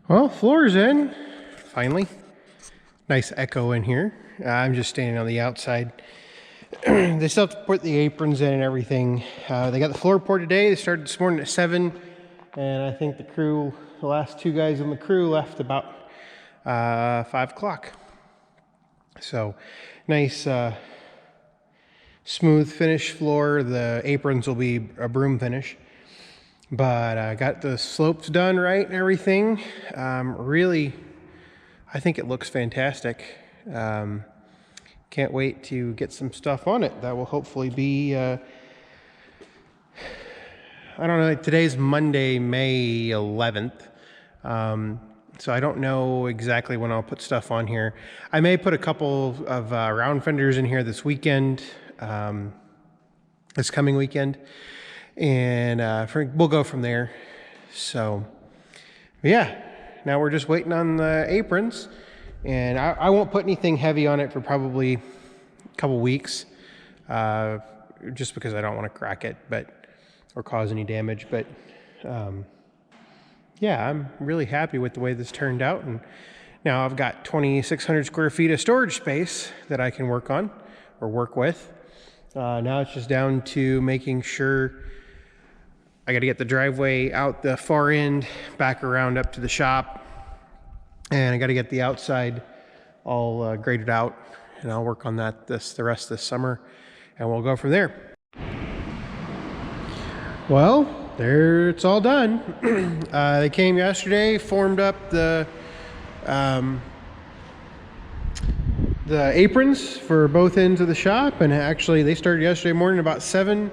Well, floor's in, finally. Nice echo in here. I'm just standing on the outside. They still have to put the aprons in and everything. They got the floor poured today. They started this morning at 7, and I think the last two guys on the crew left about 5 o'clock. So, nice smooth finish floor. The aprons will be a broom finish. But I got the slopes done right and everything. Really, I think it looks fantastic. Can't wait to get some stuff on it. That will hopefully be, I don't know, today's Monday, May 11th. So I don't know exactly when I'll put stuff on here. I may put a couple of round fenders in here this weekend, this coming weekend. And we'll go from there. So yeah, now we're just waiting on the aprons, and I won't put anything heavy on it for probably a couple weeks, just because I don't want to crack it or cause any damage. But yeah, I'm really happy with the way this turned out, and now I've got 2,600 square feet of storage space that I can work on or work with. Now it's just down to making sure I got to get the driveway out the far end, back around up to the shop, and I got to get the outside all graded out, and I'll work on that the rest of this summer, and we'll go from there. Well, it's all done. They came yesterday, formed up the aprons for both ends of the shop, and actually they started yesterday morning about 7.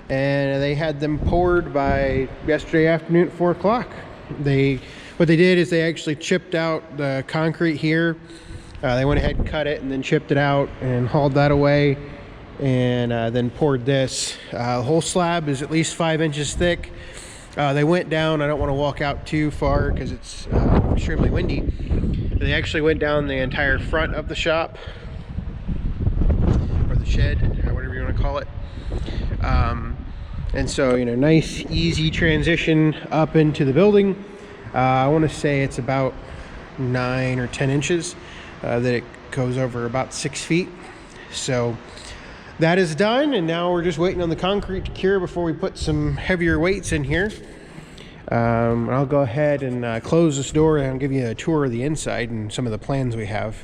And they had them poured by yesterday afternoon at 4 o'clock. What they did is they actually chipped out the concrete here. They went ahead and cut it and then chipped it out and hauled that away, and then poured this. The whole slab is at least 5 inches thick. They went down, I don't want to walk out too far because it's extremely windy. They actually went down the entire front of the shop, or the shed, or whatever you want to call it. And so, nice, easy transition up into the building. I want to say it's about 9 or 10 inches that it goes over about 6 feet. So that is done, and now we're just waiting on the concrete to cure before we put some heavier weights in here. I'll go ahead and close this door, and I'll give you a tour of the inside and some of the plans we have.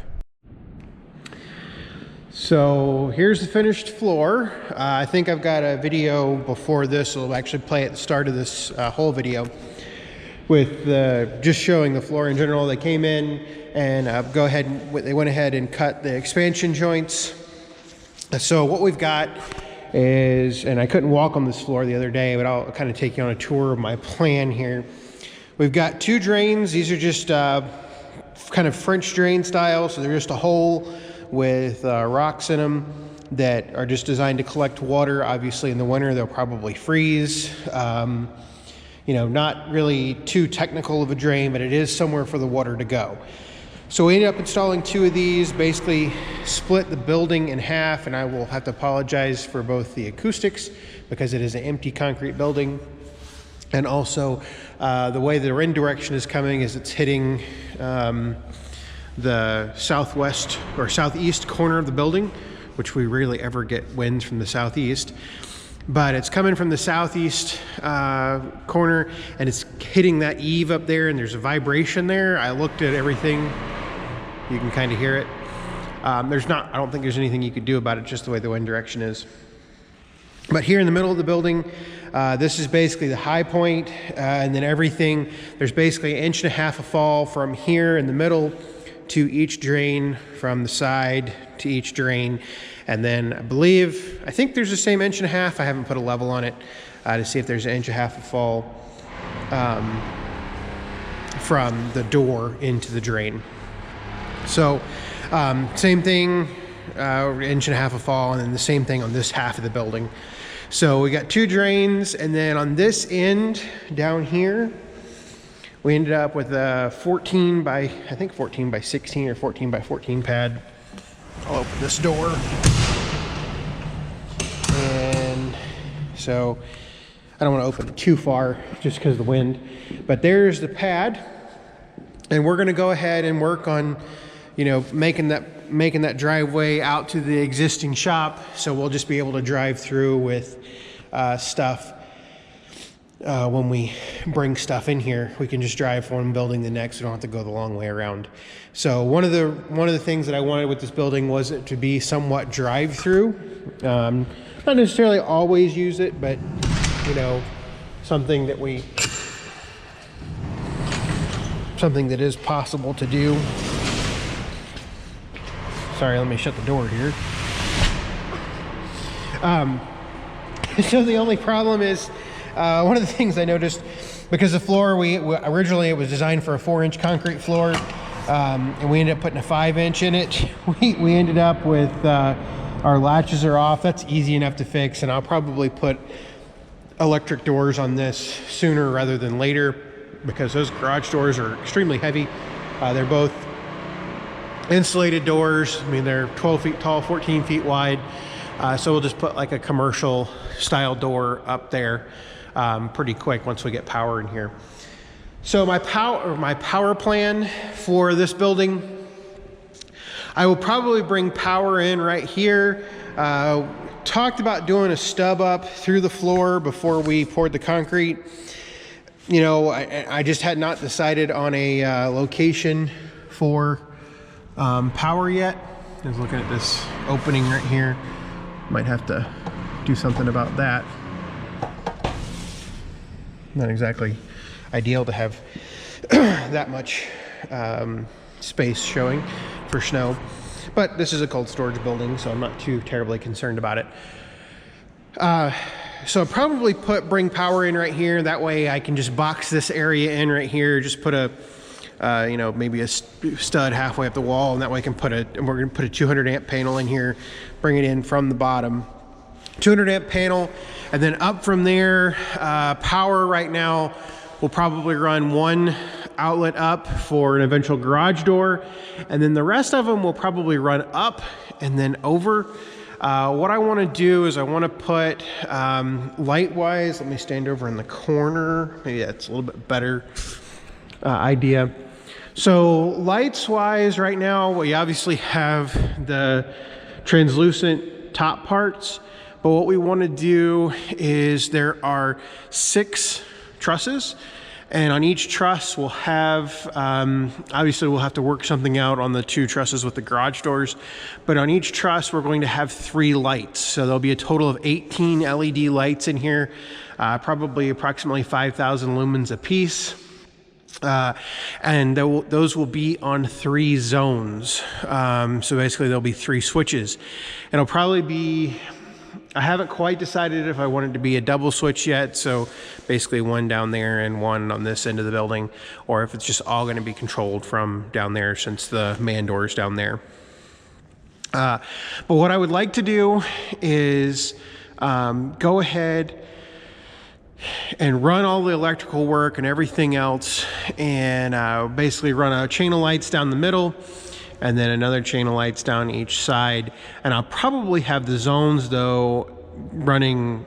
So here's the finished floor. I think I've got a video before this. It'll actually play at the start of this whole video with just showing the floor in general. They came in and they went ahead and cut the expansion joints. So what we've got is, and I couldn't walk on this floor the other day, but I'll kind of take you on a tour of my plan here. We've got 2 drains. These are just kind of French drain style. So they're just a hole with rocks in them that are just designed to collect water. Obviously in the winter they'll probably freeze. Not really too technical of a drain, but it is somewhere for the water to go. So we ended up installing 2 of these, basically split the building in half, and I will have to apologize for both the acoustics because it is an empty concrete building, and also the way the wind direction is coming is it's hitting the southwest or southeast corner of the building, which we rarely ever get winds from the southeast, but it's coming from the southeast corner, and it's hitting that eave up there, and there's a vibration there. I looked at everything, you can kind of hear it. I don't think there's anything you could do about it, just the way the wind direction is. But here in the middle of the building, this is basically the high point, and then everything, there's basically 1.5 inches of fall from here in the middle to each drain, from the side to each drain. And then I think there's the same 1.5 inches. I haven't put a level on it to see if there's 1.5 inches of fall from the door into the drain. So same thing, 1.5 inches of fall, and then the same thing on this half of the building. So we got 2 drains, and then on this end down here, we ended up with a 14 by 16 or 14 by 14 pad. I'll open this door. And so I don't want to open it too far just because of the wind. But there's the pad. And we're going to go ahead and work on, you know, making that driveway out to the existing shop. So we'll just be able to drive through with stuff. When we bring stuff in here, we can just drive from one building to the next. We don't have to go the long way around. So one of the things that I wanted with this building was it to be somewhat drive-through. Not necessarily always use it, but you know, something that is possible to do. Sorry, let me shut the door here. So the only problem is, one of the things I noticed, because the floor, originally it was designed for a 4-inch concrete floor, and we ended up putting a 5-inch in it. We ended up with, our latches are off. That's easy enough to fix, and I'll probably put electric doors on this sooner rather than later, because those garage doors are extremely heavy. They're both insulated doors. I mean, they're 12 feet tall, 14 feet wide. So we'll just put like a commercial style door up there pretty quick once we get power in here. So my power plan for this building, I will probably bring power in right here. Talked about doing a stub up through the floor before we poured the concrete. You know, I just had not decided on a location for power yet. I was looking at this opening right here. Might have to do something about that. Not exactly ideal to have that much space showing for snow, but this is a cold storage building, so I'm not too terribly concerned about it. So I'll probably bring power in right here. That way I can just box this area in right here. Just put a, you know, maybe a stud halfway up the wall, and that way I can we're going to put a 200 amp panel in here, bring it in from the bottom. 200 amp panel, and then up from there, power right now will probably run one outlet up for an eventual garage door, and then the rest of them will probably run up and then over. What I want to do is I want to put light-wise, let me stand over in the corner, maybe that's a little bit better idea. So lights-wise right now, we obviously have the translucent top parts, but what we want to do is there are 6 trusses, and on each truss we'll have, obviously we'll have to work something out on the 2 trusses with the garage doors, but on each truss we're going to have 3 lights. So there'll be a total of 18 LED lights in here, probably approximately 5,000 lumens a piece. And those will be on 3 zones. So basically there'll be 3 switches. It'll probably be, I haven't quite decided if I want it to be a double switch yet, so basically one down there and one on this end of the building, or if it's just all going to be controlled from down there since the man door is down there. But what I would like to do is go ahead and run all the electrical work and everything else, and basically run a chain of lights down the middle, and then another chain of lights down each side. And I'll probably have the zones though running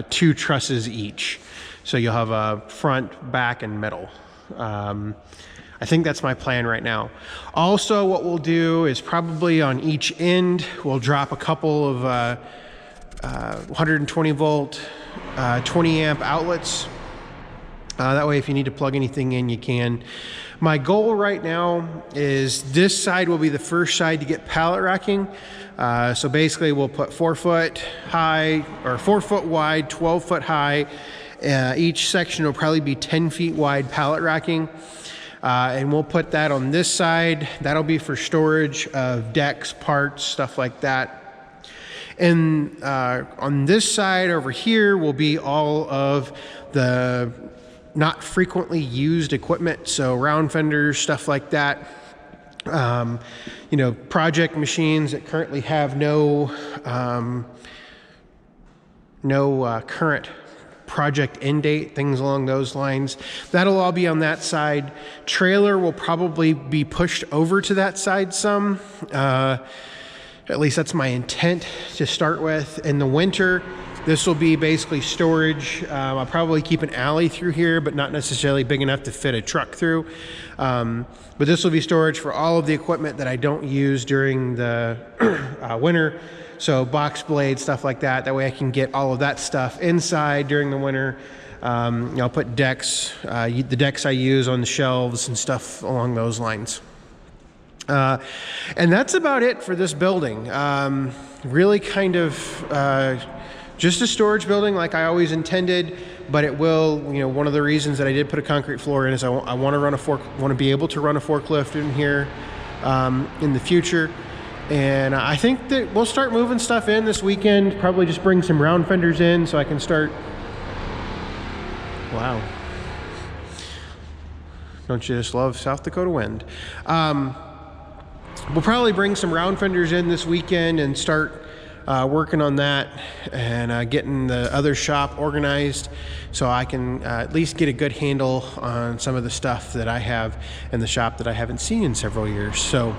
2 trusses each. So you'll have a front, back, and middle. I think that's my plan right now. Also, what we'll do is probably on each end, we'll drop a couple of 120 volt, 20 amp outlets. That way if you need to plug anything in, you can. My goal right now is this side will be the first side to get pallet racking. So basically we'll put 4 foot high, or 4 foot wide, 12 foot high. Each section will probably be 10 feet wide pallet racking. And we'll put that on this side. That'll be for storage of decks, parts, stuff like that. And on this side over here will be all of the not frequently used equipment, so round fenders, stuff like that. You know, project machines that currently have no current project end date, things along those lines. That'll all be on that side. Trailer will probably be pushed over to that side some. At least that's my intent to start with. In the winter, This will be basically storage. I'll probably keep an alley through here, but not necessarily big enough to fit a truck through. But this will be storage for all of the equipment that I don't use during the winter. So box blades, stuff like that. That way I can get all of that stuff inside during the winter. I'll put decks, the decks I use on the shelves and stuff along those lines. And that's about it for this building. Really kind of just a storage building like I always intended, but it will, one of the reasons that I did put a concrete floor in is I want to be able to run a forklift in here in the future. And I think that we'll start moving stuff in this weekend, probably just bring some round fenders in so I can start. Wow. Don't you just love South Dakota wind? We'll probably bring some round fenders in this weekend and start working on that and getting the other shop organized so I can at least get a good handle on some of the stuff that I have in the shop that I haven't seen in several years. So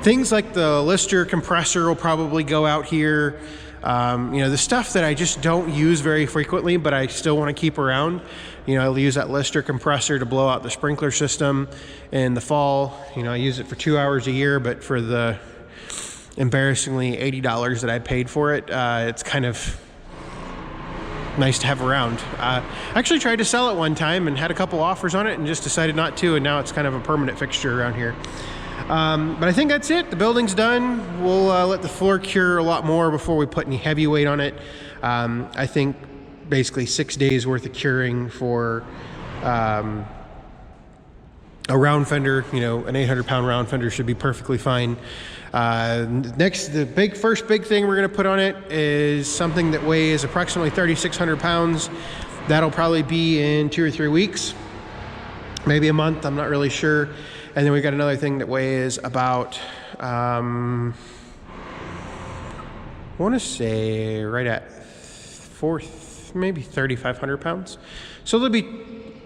things like the Lister compressor will probably go out here. The stuff that I just don't use very frequently, but I still want to keep around. I'll use that Lister compressor to blow out the sprinkler system in the fall. I use it for 2 hours a year, but for the embarrassingly $80 that I paid for it, it's kind of nice to have around. I actually tried to sell it one time and had a couple offers on it and just decided not to, and now it's kind of a permanent fixture around here. But I think that's it. The building's done. We'll let the floor cure a lot more before we put any heavy weight on it. I think basically 6 days worth of curing for a round fender, an 800-pound round fender should be perfectly fine. Next, the first big thing we're going to put on it is something that weighs approximately 3,600 pounds. That'll probably be in 2 or 3 weeks, maybe a month. I'm not really sure. And then we got another thing that weighs about, I want to say right at maybe 3,500 pounds. So there'll be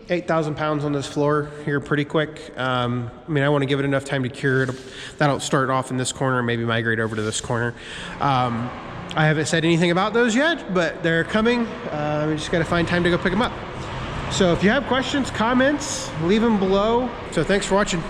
8,000 pounds on this floor here pretty quick. I want to give it enough time to cure. That'll start off in this corner and maybe migrate over to this corner. I haven't said anything about those yet, but they're coming. We just got to find time to go pick them up. So if you have questions, comments, leave them below. So thanks for watching.